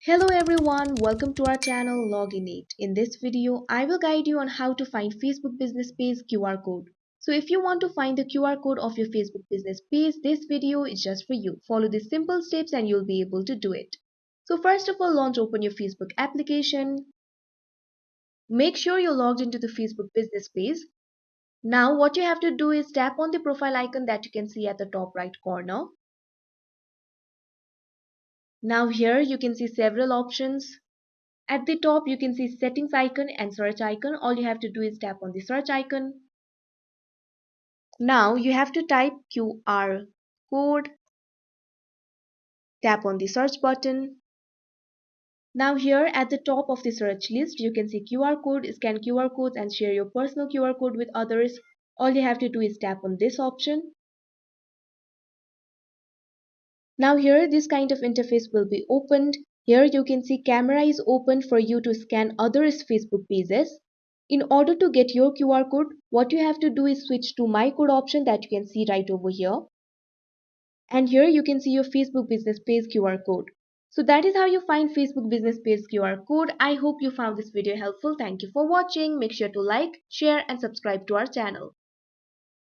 Hello everyone, welcome to our channel Login It. In this video, I will guide you on how to find Facebook business page QR code. So if you want to find the QR code of your Facebook business page, this video is just for you. Follow these simple steps and you'll be able to do it. So first of all, open your Facebook application. Make sure you're logged into the Facebook business page. Now what you have to do is tap on the profile icon that you can see at the top right corner. Now here you can see several options. At the top you can see settings icon and search icon. All you have to do is tap on the search icon. Now you have to type QR code. Tap on the search button. Now here at the top of the search list you can see QR code, scan QR codes and share your personal QR code with others. All you have to do is tap on this option. Now here this kind of interface will be opened. Here you can see camera is open for you to scan others' Facebook pages. In order to get your QR code, what you have to do is switch to My Code option that you can see right over here. And here you can see your Facebook business page QR code. So that is how you find Facebook business page QR code. I hope you found this video helpful. Thank you for watching. Make sure to like, share and subscribe to our channel.